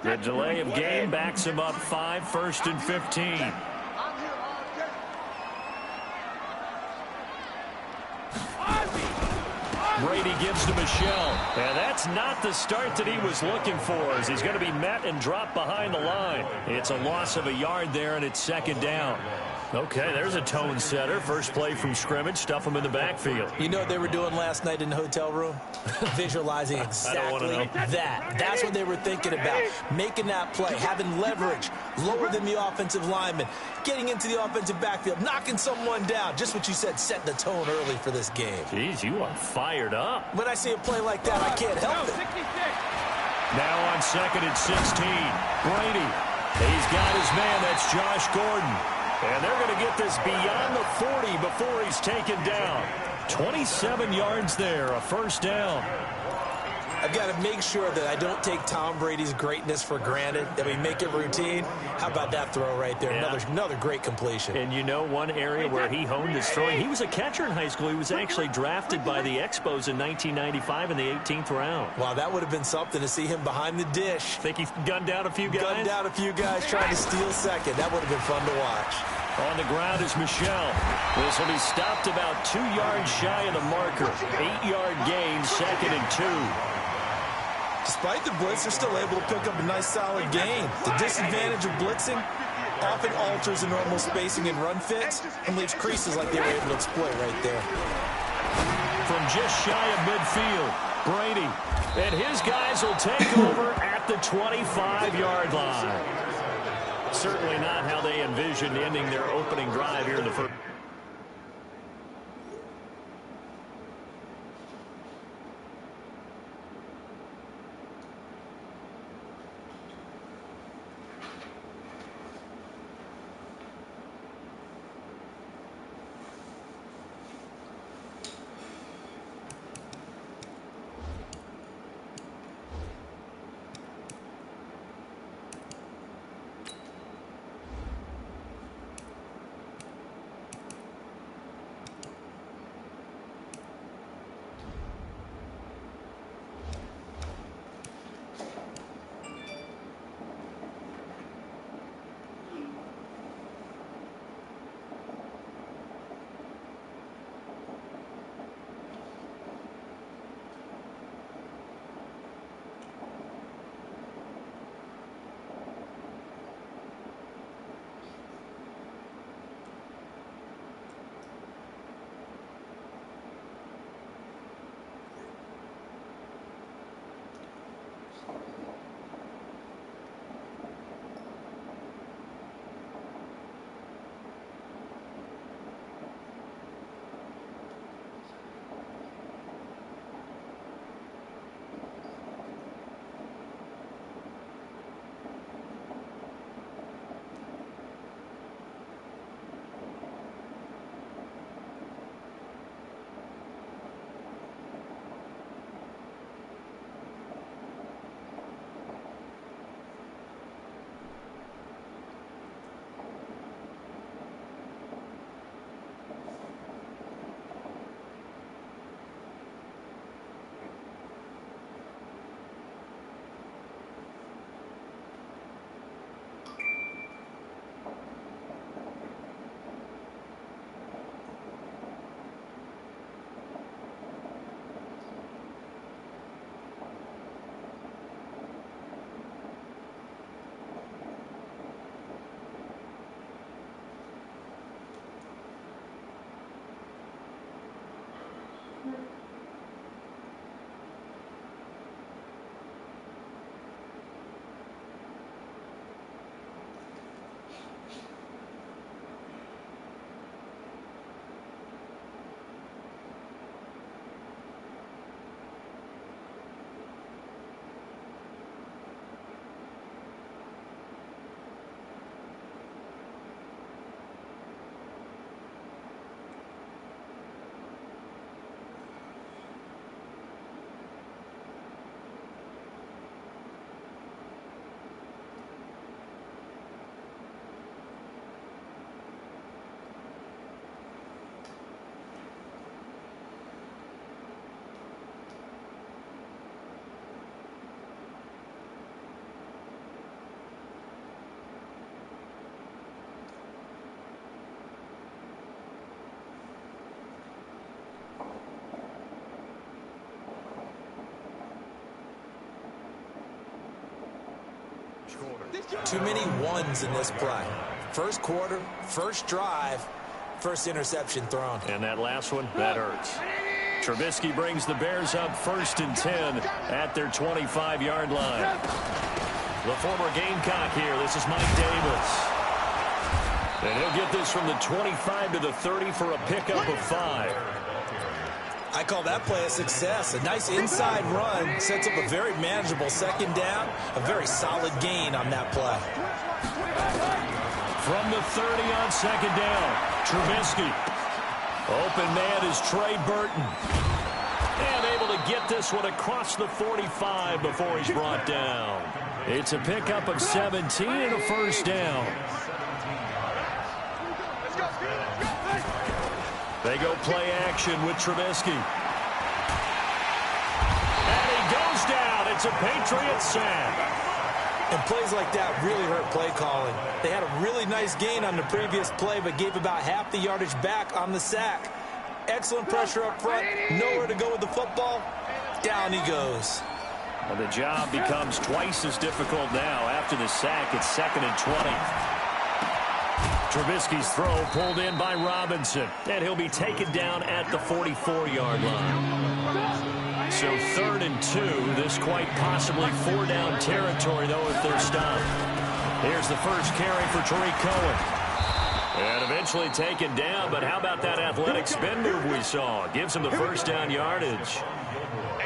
The delay of game backs him up 5, 1st and 15. Brady gives to Michelle. And that's not the start that he was looking for, as he's going to be met and dropped behind the line. It's a loss of a yard there, and it's 2nd down. Okay, there's a tone setter. First play from scrimmage, stuff him in the backfield. You know what they were doing last night in the hotel room? Visualizing exactly that. That's what they were thinking about. Making that play, having leverage, lower than the offensive lineman, getting into the offensive backfield, knocking someone down. Just what you said, setting the tone early for this game. Jeez, you are fired up. When I see a play like that, I can't help it. Now on 2nd and 16, Brady. He's got his man. That's Josh Gordon. And they're going to get this beyond the 40 before he's taken down. 27 yards there, a 1st down. I've got to make sure that I don't take Tom Brady's greatness for granted, that we make it routine. How about that throw right there? Yeah. Another great completion. And you know one area where he honed his throwing? He was a catcher in high school. He was actually drafted by the Expos in 1995 in the 18th round. Wow, that would have been something to see him behind the dish. Think he gunned down a few guys? Gunned down a few guys trying to steal second. That would have been fun to watch. On the ground is Michelle. This will be stopped about 2 yards shy of the marker. 8-yard gain, 2nd and 2. Despite the blitz, they're still able to pick up a nice solid gain. The disadvantage of blitzing often alters the normal spacing and run fits and leaves creases like they were able to exploit right there. From just shy of midfield, Brady. And his guys will take over at the 25-yard line. Certainly not how they envisioned ending their opening drive here in the first. Too many ones in this play. First quarter, first drive, first interception thrown. And that last one, that hurts. Trubisky brings the Bears up 1st and 10 at their 25-yard line. The former Gamecock here. This is Mike Davis. And he'll get this from the 25 to the 30 for a pickup of 5. I call that play a success. A nice inside run sets up a very manageable second down. A very solid gain on that play. From the 30 on second down, Trubisky. Open man is Trey Burton. And able to get this one across the 45 before he's brought down. It's a pickup of 17 and a first down. They go play action with Trubisky. And he goes down. It's a Patriots sack. And plays like that really hurt play calling. They had a really nice gain on the previous play, but gave about half the yardage back on the sack. Excellent pressure up front. Nowhere to go with the football. Down he goes. Well, the job becomes twice as difficult now after the sack. It's 2nd and 20. Trubisky's throw pulled in by Robinson, and he'll be taken down at the 44-yard line. So 3rd and 2. This quite possibly 4-down territory, though, if they're stopped. Here's the first carry for Tariq Cohen. And eventually taken down, but how about that athletic spin move we saw? Gives him the first down yardage.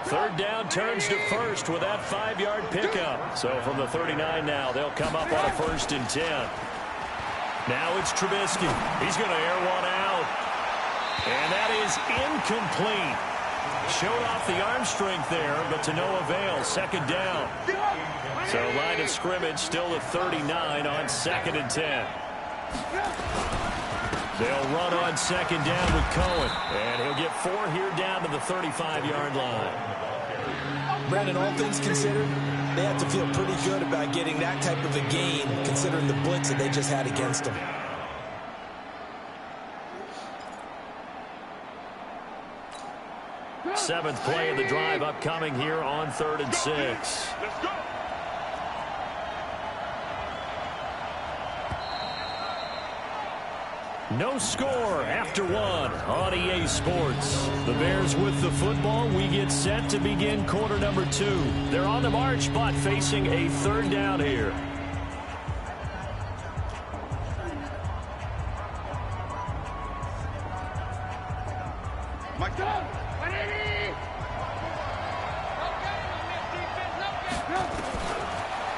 3rd down turns to 1st with that 5-yard pickup. So from the 39 now, they'll come up on a 1st and 10. Now it's Trubisky. He's going to air one out. And that is incomplete. Showed off the arm strength there, but to no avail. 2nd down. So line of scrimmage still at 39 on 2nd and 10. They'll run on 2nd down with Cohen. And he'll get 4 here down to the 35-yard line. Brandon, all things considered, they have to feel pretty good about getting that type of a gain, considering the blitz that they just had against them. Seventh play of the drive upcoming here on 3rd and 6. Let's go. No score after 1 on EA Sports. The Bears with the football. We get set to begin quarter number 2. They're on the march, but facing a 3rd down here.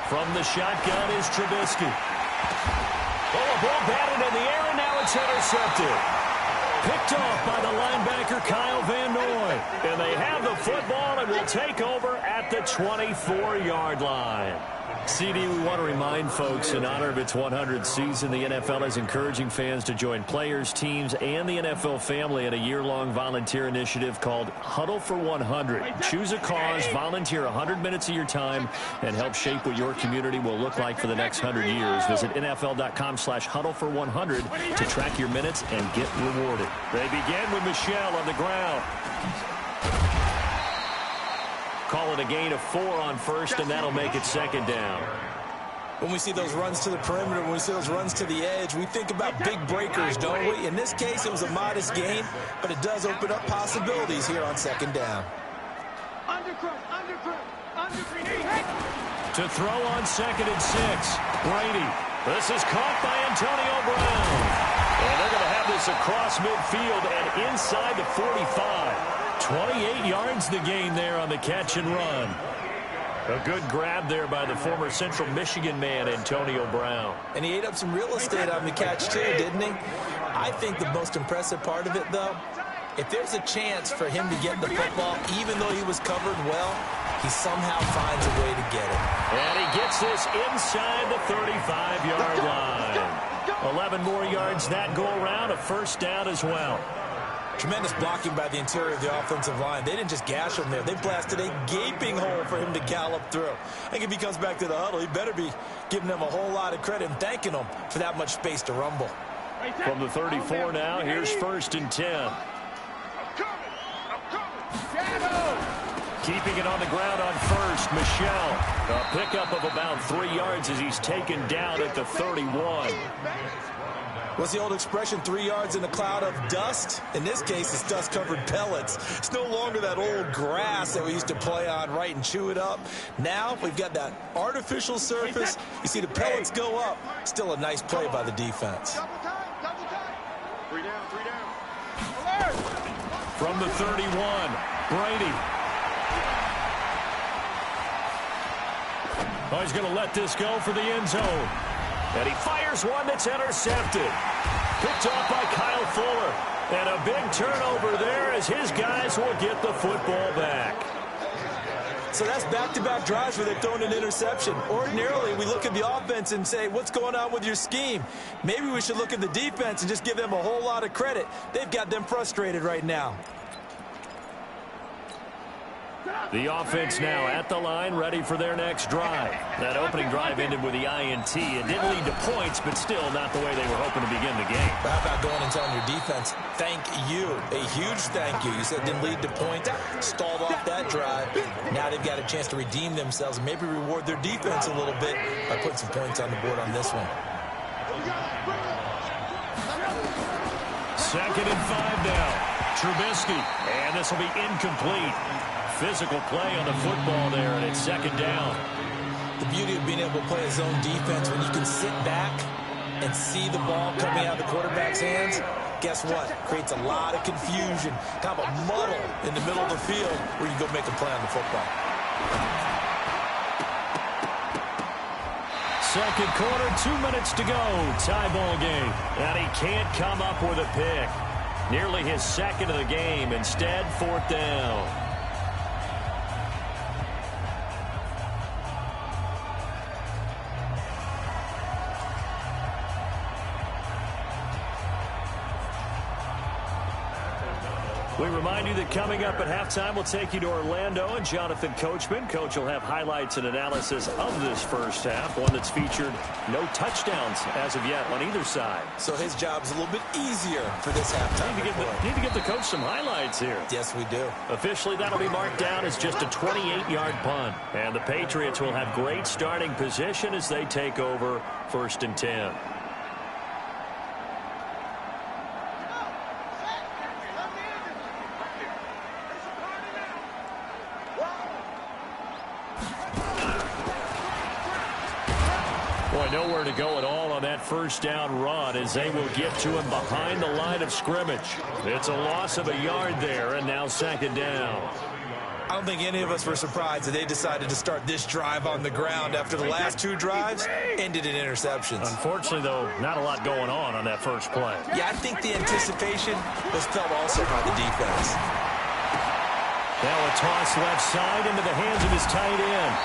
From the shotgun is Trubisky. Oh, a ball batted in the air, and now it's intercepted. Picked off by the linebacker, Kyle Van Noy. And they have the football and will take over at the 24-yard line. CD, we want to remind folks, in honor of its 100th season, the NFL is encouraging fans to join players, teams, and the NFL family in a year-long volunteer initiative called Huddle for 100. Choose a cause, volunteer 100 minutes of your time, and help shape what your community will look like for the next 100 years. Visit NFL.com/huddle for 100 to track your minutes and get rewarded. They begin with Michel on the ground. Call it a gain of 4 on 1st, and that'll make it 2nd down. When we see those runs to the perimeter, when we see those runs to the edge, we think about big breakers, don't we? In this case, it was a modest gain, but it does open up possibilities here on 2nd down. To throw on 2nd and 6, Brady. This is caught by Antonio Brown. And they're going to have this across midfield and inside the 45. 28 yards the gain there on the catch and run. A good grab there by the former Central Michigan man, Antonio Brown. And he ate up some real estate on the catch, too, didn't he? I think the most impressive part of it, though, if there's a chance for him to get the football, even though he was covered well, he somehow finds a way to get it. And he gets this inside the 35-yard line. 11 more yards that go around, a 1st down as well. Tremendous blocking by the interior of the offensive line. They didn't just gash him there. They blasted a gaping hole for him to gallop through. I think if he comes back to the huddle, he better be giving them a whole lot of credit and thanking them for that much space to rumble. From the 34 now, here's 1st and 10. Keeping it on the ground on first, Michel. A pickup of about 3 yards as he's taken down at the 31. What's the old expression, 3 yards in a cloud of dust? In this case, it's dust-covered pellets. It's no longer that old grass that we used to play on, right, and chew it up. Now, we've got that artificial surface. You see the pellets go up. Still a nice play by the defense. Double time. 3 down. From the 31, Brady. Oh, he's going to let this go for the end zone. And he fires one that's intercepted. Picked off by Kyle Fuller. And a big turnover there as his guys will get the football back. So that's back-to-back drives where they've thrown an interception. Ordinarily, we look at the offense and say, what's going on with your scheme? Maybe we should look at the defense and just give them a whole lot of credit. They've got them frustrated right now. The offense now at the line, ready for their next drive. That opening drive ended with the INT. It didn't lead to points, but still not the way they were hoping to begin the game. How about going and telling your defense, thank you, a huge thank you. You said it didn't lead to points, stalled off that drive. Now they've got a chance to redeem themselves and maybe reward their defense a little bit by putting some points on the board on this one. 2nd and 5 now. Trubisky, and this will be incomplete. Physical play on the football there, and it's 2nd down. The beauty of being able to play a zone defense when you can sit back and see the ball coming out of the quarterback's hands, guess what? Creates a lot of confusion, kind of a muddle in the middle of the field where you go make a play on the football. Second quarter, 2 minutes to go. Tie ball game. And he can't come up with a pick. Nearly his 2nd of the game. Instead, 4th down. We remind you that coming up at halftime, we'll take you to Orlando and Jonathan Coachman. Coach will have highlights and analysis of this first half, one that's featured no touchdowns as of yet on either side. So his job is a little bit easier for this halftime. Need to get the coach some highlights here. Yes, we do. Officially, that'll be marked down as just a 28-yard punt. And the Patriots will have great starting position as they take over 1st and 10. Boy, nowhere to go at all on that first down run as they will get to him behind the line of scrimmage. It's a loss of a yard there, and now 2nd down. I don't think any of us were surprised that they decided to start this drive on the ground after the last 2 drives ended in interceptions. Unfortunately, though, not a lot going on that first play. Yeah, I think the anticipation was felt also by the defense. Now a toss left side into the hands of his tight end.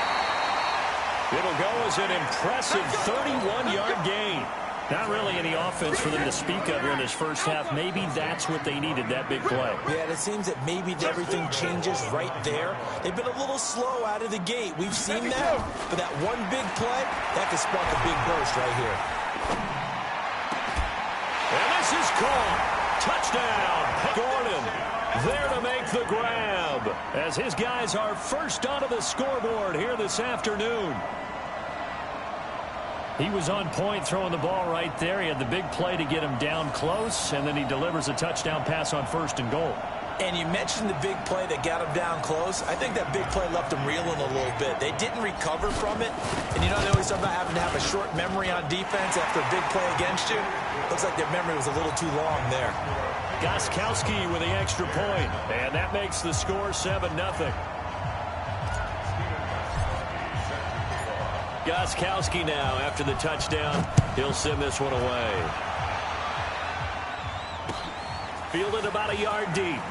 It'll go as an impressive 31-yard gain. Not really any offense for them to speak of here in this first half. Maybe that's what they needed, that big play. Yeah, and it seems that maybe everything changes right there. They've been a little slow out of the gate. We've seen that. But that one big play, that could spark a big burst right here. And this is caught. Touchdown, Gordon. There to make the grab as his guys are first onto the scoreboard here this afternoon. He was on point throwing the ball right there. He had the big play to get him down close, and then he delivers a touchdown pass on 1st and goal. And you mentioned the big play that got him down close. I think that big play left him reeling a little bit. They didn't recover from it. And you know, they always talk about having to have a short memory on defense after a big play against you. Looks like their memory was a little too long there. Gostkowski with the extra point, and that makes the score 7-0. Gostkowski now, after the touchdown, he'll send this one away. Fielded about a yard deep.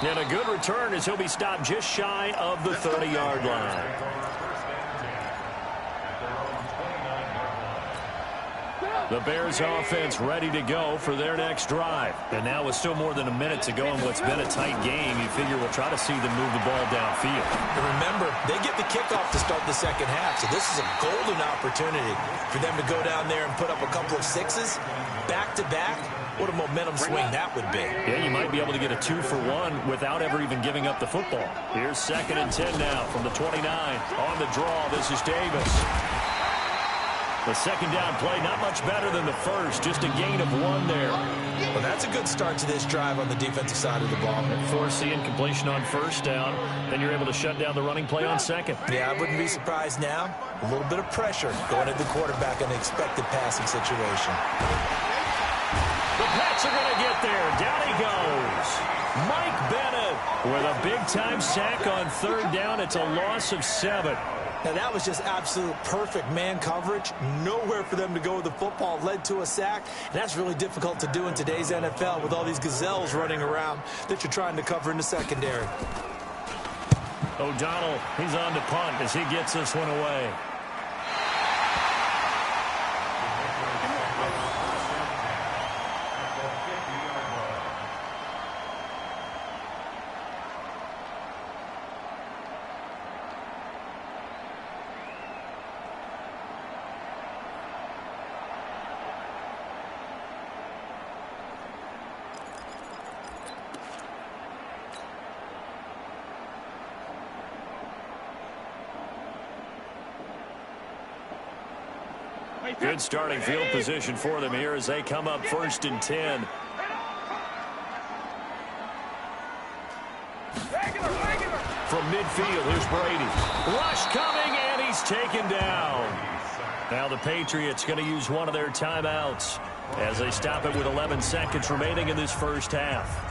And a good return as he'll be stopped just shy of the 30-yard line. The Bears offense ready to go for their next drive. And now with still more than a minute to go in what's been a tight game, you figure we'll try to see them move the ball downfield. And remember, they get the kickoff to start the second half, so this is a golden opportunity for them to go down there and put up a couple of sixes back-to-back. What a momentum swing that would be. Yeah, you might be able to get a 2-for-1 without ever even giving up the football. Here's 2nd and 10 now from the 29. On the draw, this is Davis. The second down play, not much better than the first, just a gain of 1 there. Well, that's a good start to this drive on the defensive side of the ball. Force the incompletion on first down, then you're able to shut down the running play on second. Yeah, I wouldn't be surprised now. A little bit of pressure going at the quarterback in an expected passing situation. The Pats are going to get there. Down he goes. Mike Bennett with a big-time sack on 3rd down. It's a loss of 7. Now, that was just absolute perfect man coverage. Nowhere for them to go with the football. Led to a sack. And that's really difficult to do in today's NFL with all these gazelles running around that you're trying to cover in the secondary. O'Donnell, he's on to punt as he gets this one away. Good starting field position for them here as they come up 1st and 10. From midfield, here's Brady. Rush coming, and he's taken down. Now the Patriots going to use one of their timeouts as they stop it with 11 seconds remaining in this first half.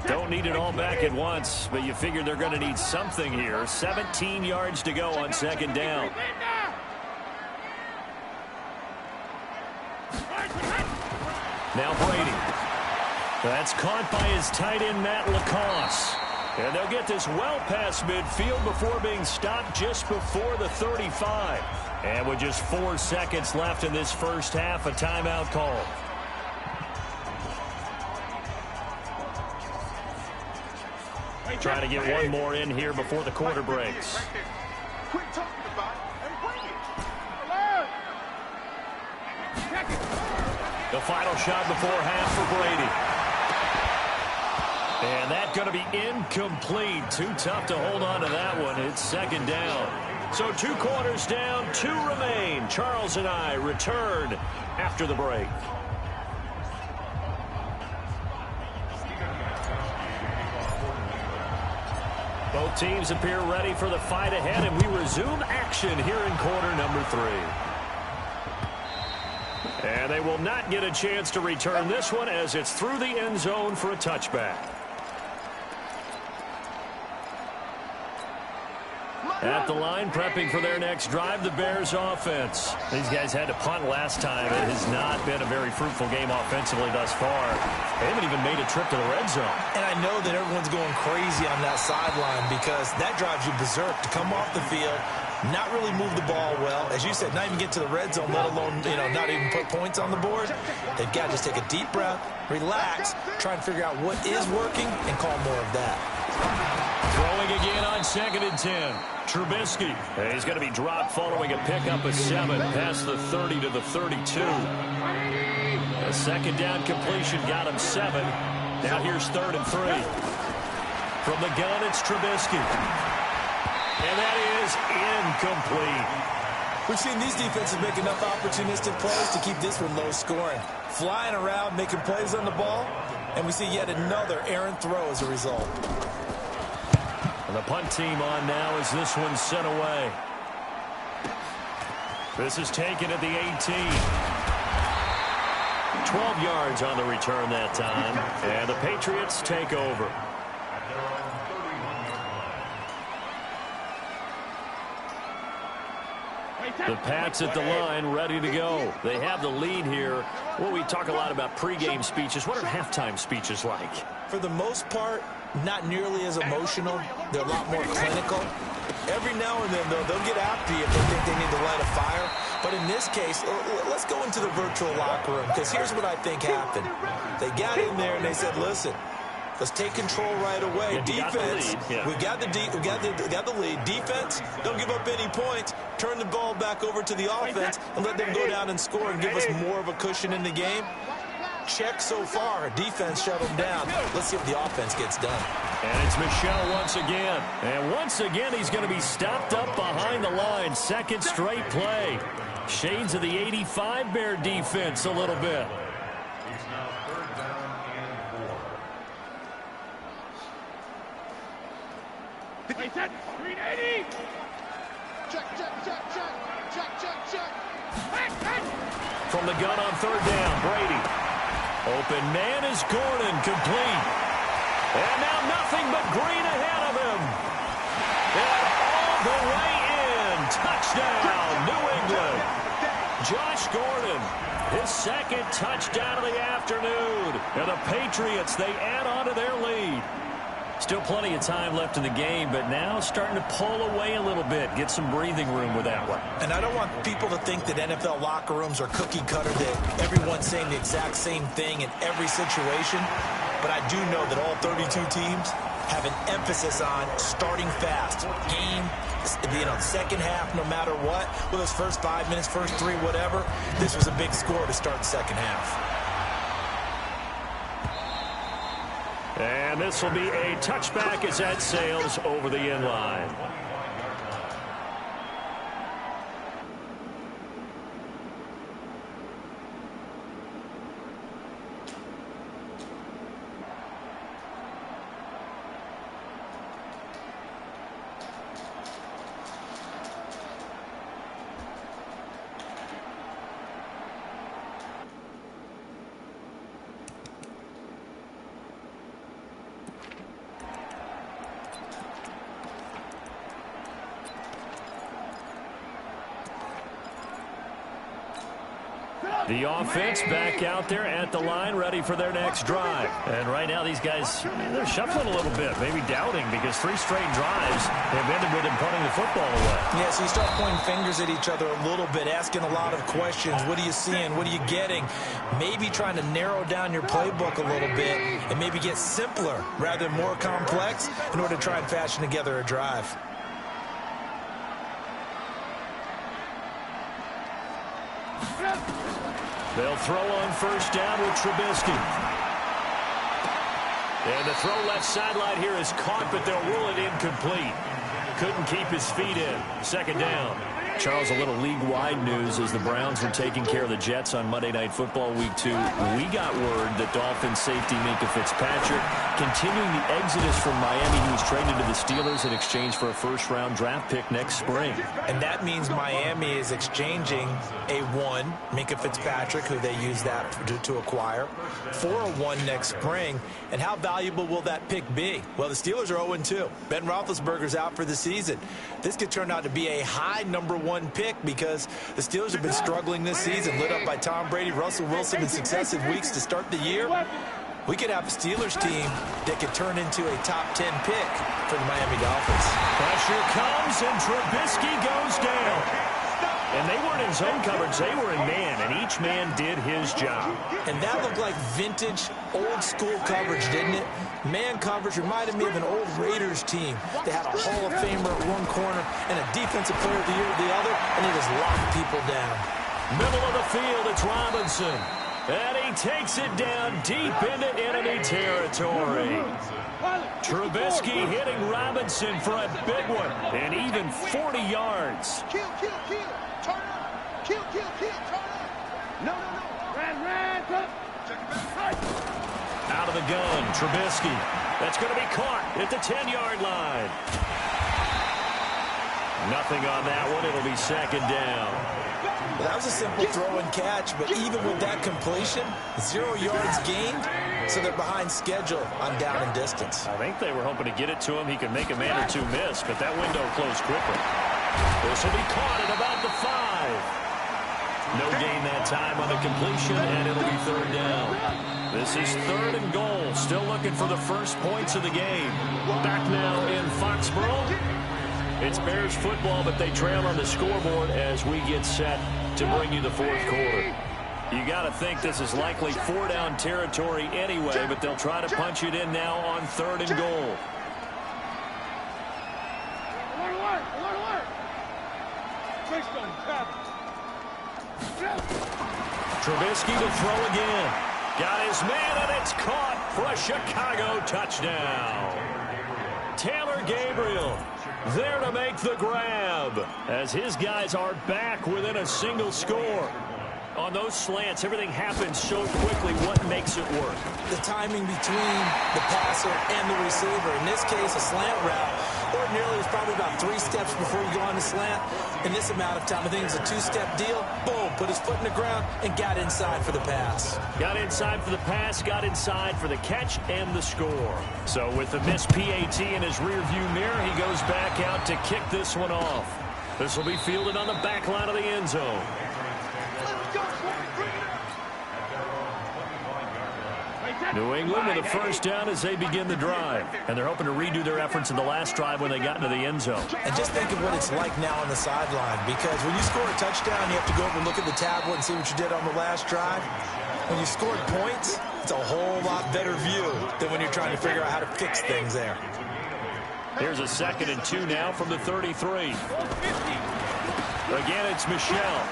Don't need it all back at once, but you figure they're going to need something here. 17 yards to go on 2nd down. Now Brady. That's caught by his tight end, Matt LaCosse. And they'll get this well past midfield before being stopped just before the 35. And with just 4 seconds left in this first half, a timeout call. Trying to get one more in here before the quarter breaks. Quit talking about it and bring it. The final shot before half for Brady. And that's going to be incomplete. Too tough to hold on to that one. It's 2nd down. So 2 quarters down, 2 remain. Charles and I return after the break. Both teams appear ready for the fight ahead, and we resume action here in quarter number 3. And they will not get a chance to return this one as it's through the end zone for a touchback. At the line, prepping for their next drive, the Bears offense. These guys had to punt last time. It has not been a very fruitful game offensively thus far. They haven't even made a trip to the red zone. And I know that everyone's going crazy on that sideline because that drives you berserk to come off the field, not really move the ball well. As you said, not even get to the red zone, let alone, not even put points on the board. They've got to just take a deep breath, relax, try and figure out what is working, and call more of that. Throwing again on 2nd and 10. Trubisky. He's going to be dropped following a pickup of 7 past the 30 to the 32. A 2nd down completion got him 7. Now here's 3rd and 3. From the gun, it's Trubisky. And that is incomplete. We've seen these defenses make enough opportunistic plays to keep this one low scoring. Flying around, making plays on the ball, and we see yet another errant throw as a result. And the punt team on now as this one's sent away. This is taken at the 18. 12 yards on the return that time, and the Patriots take over. The Pats at the line, ready to go. They have the lead here. Well, we talk a lot about pregame speeches. What are halftime speeches like? For the most part, not nearly as emotional. They're a lot more clinical. Every now and then, though, they'll get after you if they think they need to light a fire. But in this case, let's go into the virtual locker room, because here's what I think happened. They got in there and they said, listen, let's take control right away. Defense, we got the lead. Defense, don't give up any points. Turn the ball back over to the offense and let them go down and score and give us more of a cushion in the game. Check so far. Defense shut them down. Let's see if the offense gets done. And it's Michel once again. And once again, he's going to be stopped up behind the line. Second straight play. Shades of the 85 Bear defense a little bit. Check. From the gun on third down, Brady. Open man is Gordon, complete. And now nothing but green ahead of him. And all the way in. Touchdown, New England. Josh Gordon, his second touchdown of the afternoon. And the Patriots, they add on to their lead. Still plenty of time left in the game, but now starting to pull away a little bit, get some breathing room with that one. And I don't want people to think that NFL locker rooms are cookie cutter, that everyone's saying the exact same thing in every situation. But I do know that all 32 teams have an emphasis on starting fast. Game, second half, no matter what. Well, those first 5 minutes, first 3, whatever. This was a big score to start the second half. And this will be a touchback as that sails over the end line. The offense back out there at the line, ready for their next drive. And right now, these guys, they're shuffling a little bit, maybe doubting, because 3 straight drives have ended with them punting the football away. Yeah, so you start pointing fingers at each other a little bit, asking a lot of questions. What are you seeing? What are you getting? Maybe trying to narrow down your playbook a little bit and maybe get simpler rather than more complex in order to try and fashion together a drive. They'll throw on first down with Trubisky. And the throw left sideline here is caught, but they'll rule it incomplete. Couldn't keep his feet in. Second down. Charles, a little league-wide news as the Browns were taking care of the Jets on Monday Night Football Week 2. We got word that Dolphins safety Minkah Fitzpatrick continuing the exodus from Miami. He was traded to the Steelers in exchange for a first-round draft pick next spring. And that means Miami is exchanging a 1, Minkah Fitzpatrick, who they used that to acquire, for a 1 next spring. And how valuable will that pick be? Well, the Steelers are 0-2. Ben Roethlisberger's out for the season. This could turn out to be a high number 1 pick because the Steelers have been struggling this season, lit up by Tom Brady, Russell Wilson in successive weeks to start the year. We could have a Steelers team that could turn into a top 10 pick for the Miami Dolphins. Pressure comes, and Trubisky goes down. And they weren't in zone coverage. They were in man, and each man did his job. And that looked like vintage, old-school coverage, didn't it? Man coverage reminded me of an old Raiders team. They had a Hall of Famer at one corner and a Defensive Player of the Year at the other, and they just locked people down. Middle of the field, it's Robinson. And he takes it down deep into enemy territory. Trubisky hitting Robinson for a big one, and even 40 yards. Kill. Turn up. Kill. Turn up. No. Ran. Check it back. Out of the gun, Trubisky. That's going to be caught at the 10-yard line. Nothing on that one. It'll be second down. Well, that was a simple throw and catch, but even with that completion, 0 yards gained, so they're behind schedule on down and distance. I think they were hoping to get it to him. He could make a man or 2 miss, but that window closed quickly. This will be caught at about the 5. No gain that time on the completion, and it'll be third down. This is 3rd and goal. Still looking for the first points of the game. Back now in Foxborough. It's Bears football, but they trail on the scoreboard as we get set to bring you the fourth quarter. You got to think this is likely 4-down territory anyway, but they'll try to punch it in now on 3rd and goal. Trubisky to throw again. Got his man, and it's caught for a Chicago touchdown. Taylor Gabriel there to make the grab as his guys are back within a single score. On those slants, everything happens so quickly. What makes it work? The timing between the passer and the receiver. In this case, a slant route. Ordinarily, it's probably about 3 steps before you go on the slant. In this amount of time, I think it's a 2-step deal. Boom, put his foot in the ground and got inside for the pass. Got inside for the pass, got inside for the catch and the score. So with the missed PAT in his rearview mirror, he goes back out to kick this one off. This will be fielded on the back line of the end zone. New England with a first down as they begin the drive. And they're hoping to redo their efforts in the last drive when they got into the end zone. And just think of what it's like now on the sideline, because when you score a touchdown, you have to go over and look at the tablet and see what you did on the last drive. When you scored points, it's a whole lot better view than when you're trying to figure out how to fix things there. Here's a 2nd and 2 now from the 33. Again, it's Michel.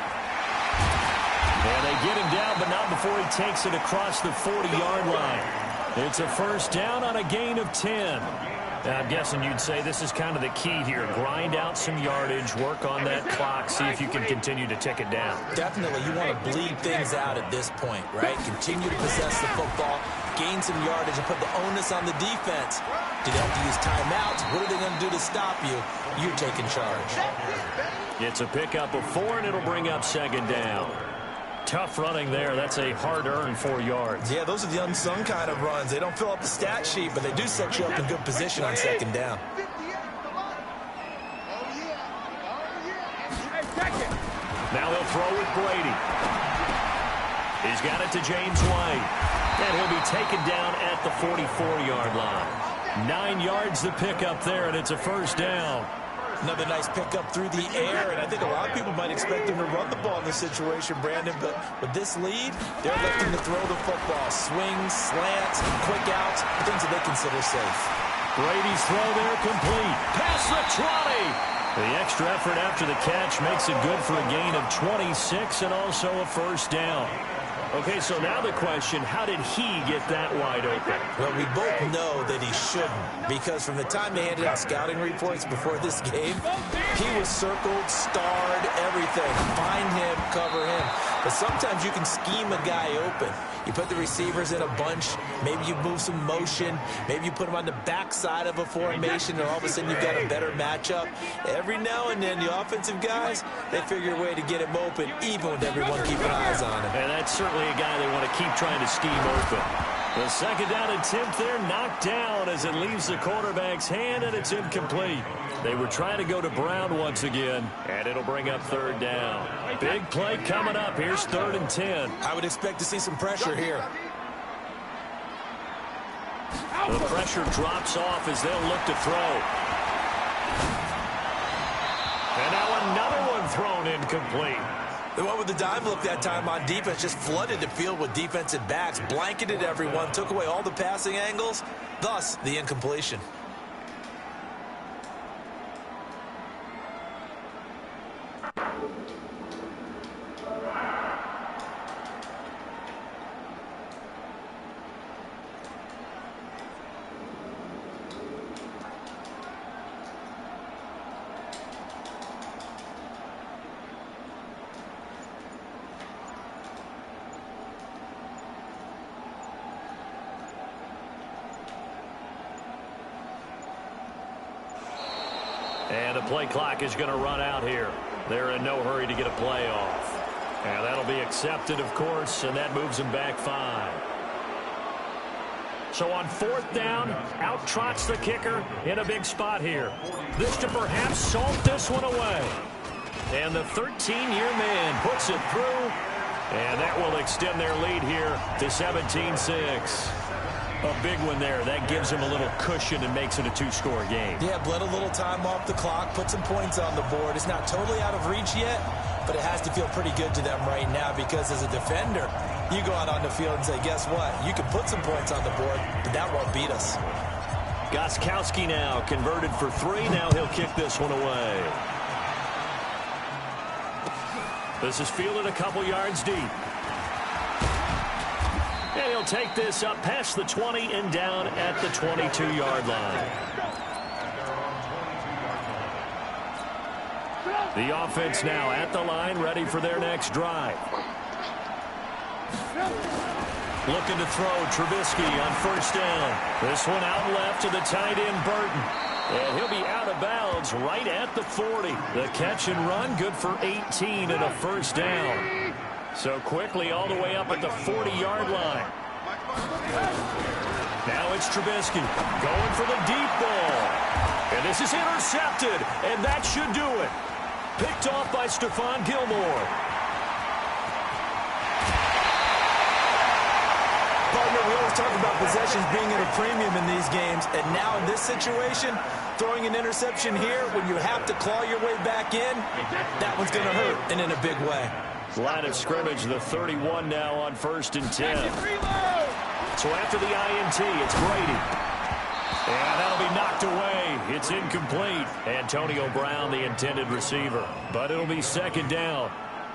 And they get him down, but not before he takes it across the 40-yard line. It's a first down on a gain of 10. Now, I'm guessing you'd say this is kind of the key here. Grind out some yardage, work on that clock, see if you can continue to tick it down. Definitely, you want to bleed things out at this point, right? Continue to possess the football, gain some yardage, and put the onus on the defense. Do they have to use timeouts? What are they going to do to stop you? You're taking charge. It's a pickup of 4, and it'll bring up 2nd down. Tough running there. That's a hard-earned 4 yards. Yeah, those are the unsung kind of runs. They don't fill up the stat sheet, but they do set you up in good position on 2nd down. Now they'll throw with Brady. He's got it to James White. And he'll be taken down at the 44-yard line. 9 yards the pickup there, and it's a first down. Another nice pickup through the air, and I think a lot of people might expect them to run the ball in this situation, Brandon, but with this lead, they're looking to throw the football. Swings, slants, quick outs, things that they consider safe. Brady's throw there complete. Past the 20. The extra effort after the catch makes it good for a gain of 26 and also a first down. Okay, so now the question, how did he get that wide open? Well, we both know that he shouldn't, because from the time they handed out scouting reports before this game, he was circled, starred, everything. Find him, cover him. But sometimes you can scheme a guy open. You put the receivers in a bunch. Maybe you move some motion. Maybe you put them on the backside of a formation, and all of a sudden you've got a better matchup. Every now and then, the offensive guys, they figure a way to get him open, even with everyone keeping eyes on him. And that's certainly a guy they want to keep trying to scheme open. The 2nd down attempt there knocked down as it leaves the quarterback's hand, and it's incomplete. They were trying to go to Brown once again, and it'll bring up 3rd down. Big play coming up. Here's 3rd and 10. I would expect to see some pressure here. The pressure drops off as they'll look to throw. And now another one thrown incomplete. The one with the dime look that time on defense just flooded the field with defensive backs, blanketed everyone, took away all the passing angles, thus the incompletion. And the play clock is going to run out here. They're in no hurry to get a play off. And that'll be accepted, of course, and that moves them back 5. So on 4th down, out trots the kicker in a big spot here. This to perhaps salt this one away. And the 13-year man puts it through, and that will extend their lead here to 17-6. A big one there. That gives him a little cushion and makes it a 2-score game. Yeah, bled a little time off the clock, put some points on the board. It's not totally out of reach yet, but it has to feel pretty good to them right now because as a defender, you go out on the field and say, guess what? You can put some points on the board, but that won't beat us. Gostkowski now converted for 3. Now he'll kick this one away. This is fielded a couple yards deep. And he'll take this up past the 20 and down at the 22-yard line. The offense now at the line, ready for their next drive. Looking to throw, Trubisky on first down. This one out left to the tight end, Burton. And he'll be out of bounds right at the 40. The catch and run, good for 18 and a first down. So quickly all the way up at the 40-yard line. Now it's Trubisky going for the deep ball. And this is intercepted, and that should do it. Picked off by Stephon Gilmore. Partner, we always talk about possessions being at a premium in these games, and now in this situation, throwing an interception here when you have to claw your way back in, that one's going to hurt, and in a big way. Line of scrimmage, the 31 now on 1st and 10. So after the INT, it's Brady. And that'll be knocked away. It's incomplete. Antonio Brown, the intended receiver. But it'll be 2nd down.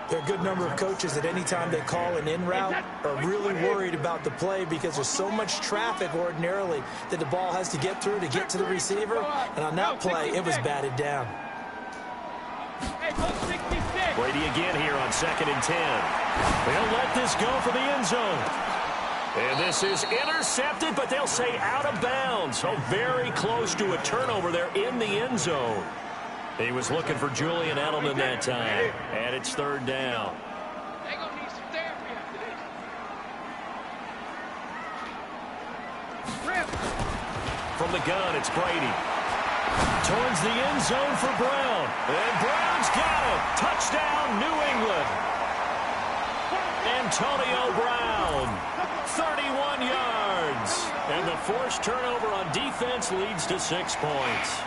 There are a good number of coaches that any time they call an in route are really worried about the play because there's so much traffic ordinarily that the ball has to get through to get to the receiver. And on that play, it was batted down. Brady again here on 2nd and 10. They'll let this go for the end zone. And this is intercepted, but they'll say out of bounds. So very close to a turnover there in the end zone. He was looking for Julian Edelman that time. And it's 3rd down. From the gun, it's Brady. Towards the end zone for Brown. And Brown's got it. Touchdown, New England. Antonio Brown, 31 yards. And the forced turnover on defense leads to 6 points.